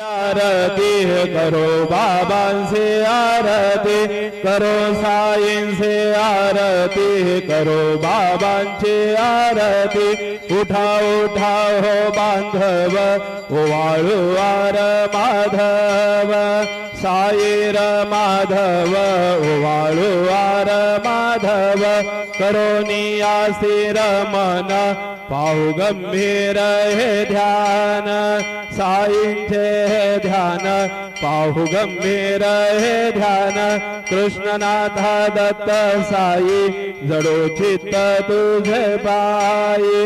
आरती करो बाबांची आरती करो साईंची आरती करो बाबांची आरती उठा उठा हो बांधव ओवाळू वार माधव साईर माधव ओवाळू वार माधव करोनी आस्थिर मन पाहू गंभीर हे ध्यान साईंचे हे ध्यान पाहू गंभीर हे ध्यान कृष्णनाथा दत्त साई जडो चित्त तुझे पायी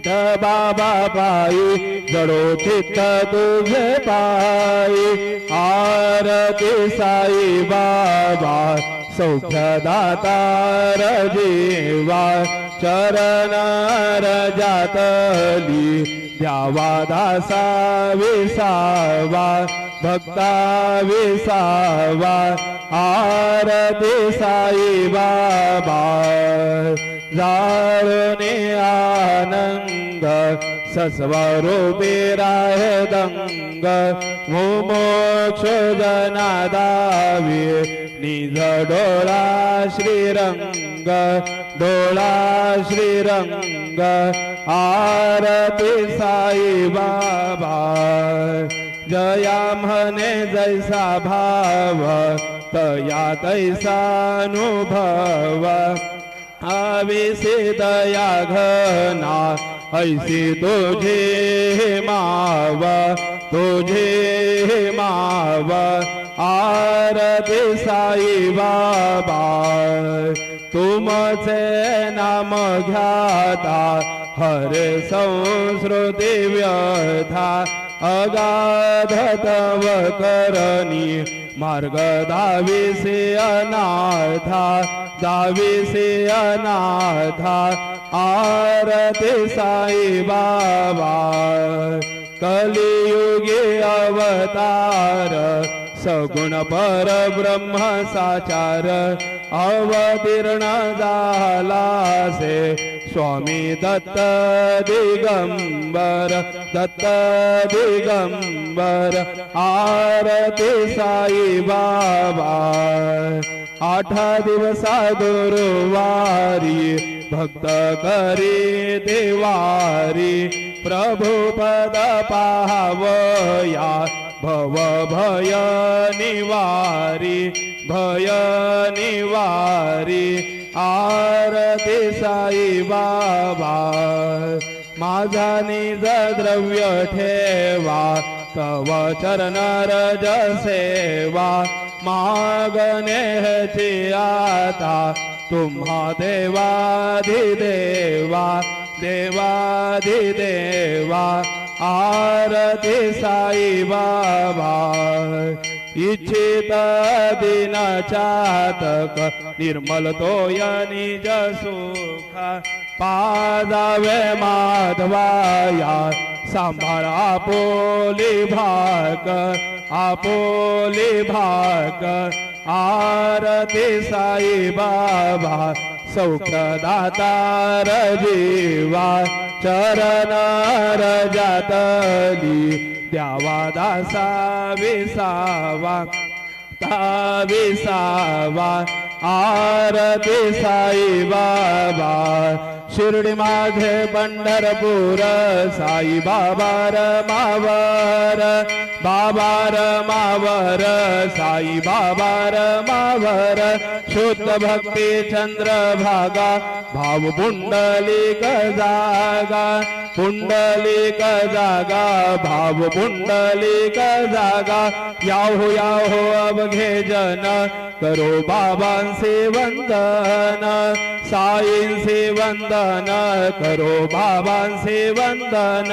बाबा पायी जडो चित्त तुझे पायी आरती साई बाबा सौख्यदातार जीवा चरण रजातली द्यावा दासा विसावा भक्ता विसावा आरती साई बाबा जाळूने आनंद सस्वरूपी राह दंग मोक्ष जनादावी निज डोळा श्रीरंग डोळा श्रीरंग आरती साई बाबा जया म्हणे जैसा भाव तया तैसा अनुभव आविसी दया घना ऐसी तुझे माव तुझे माव आरती साई बाबा तुमचे नाम घ्याता हर संस्कृती व्यथा अगाध तव करणी मार्ग दाविसे अनाथा दाविसे अनाथा आरती साई बाबा कलियुगे अवतार सगुण परब्रह्म साचार अवतीर्ण झाला से स्वामी दत्त दिगंबर दत्त दिगंबर आरती साई बाबा 8 दिवसा गुरुवारी भक्त करी देवारी प्रभु पद पावया भव भय निवारी भय निवारी आरती साई बाबा माझा निज द्रव्य ठेवा तव चरण रज सेवा मागणे ह्याची आता तुम्हा देवाधिदेवा देवाधिदेवा आरती साई बाबा इच्छित दिन चातक निर्मल तोय निज सुख पादावे माधवाया सांभाळ आपोली भाक आपोली भाक आरती साई बाबा सौख्यदातार जीवा चरण रजातली द्यावा दासा विसावा विसावा आरती साई बाबा शिर्डी माझे पंढरपूर साई बाबार मावर बाबार मावर साई बाबार मावर शुद्ध भक्ती चंद्रभागा भाव पुंडलिक जागा पुंडलिक जागा भाव पुंडलिक जागा याहो याहो अवघे जन करो बाबांचे वंदन साईंचे वंदन करो बाबांचे वंदन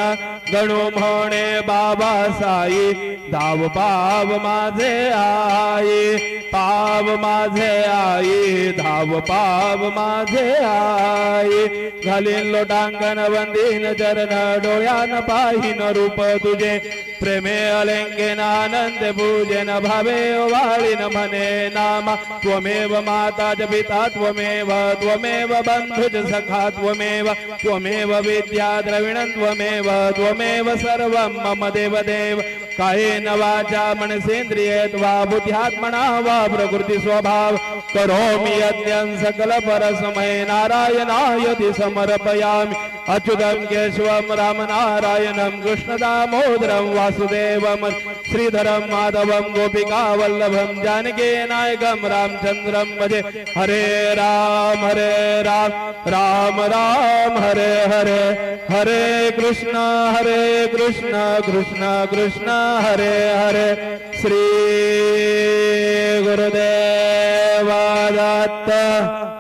गणू म्हणे बाबा साई धाव पाव माझे आई पाव माझे आई धाव पाव माझे आई घालीन लोटांगण वंदीन चरण डोळ्यान पाहीन रूप तुझे प्रेमे अलंकेन आनंद पूजन भावे वाळीन म्हणे नाम त्वमेव माता च पिता त्वमेव त्वमेव बंधुज सखा त्वमेव त्वमेव विद्या द्रविणं त्वमेव त्वमेव सर्वं मम देव देव कायेन वाचा मनसेन्द्रियेत वा बुद्ध्यात्मना वा प्रकृति स्वभाव करोमि यद्यं सकल परस्मै नारायणायति समर्पयामि अच्युतं केशवं रामनारायणं कृष्णदामोदरं वासुदेवं श्रीधरं माधवं गोपिकावल्लभं जानकी नायकं रामचन्द्रं भजे हरे राम राम राम हरे हरे हरे कृष्ण कृष्ण कृष्ण हरे हरे श्री गुरुदेव दत्त।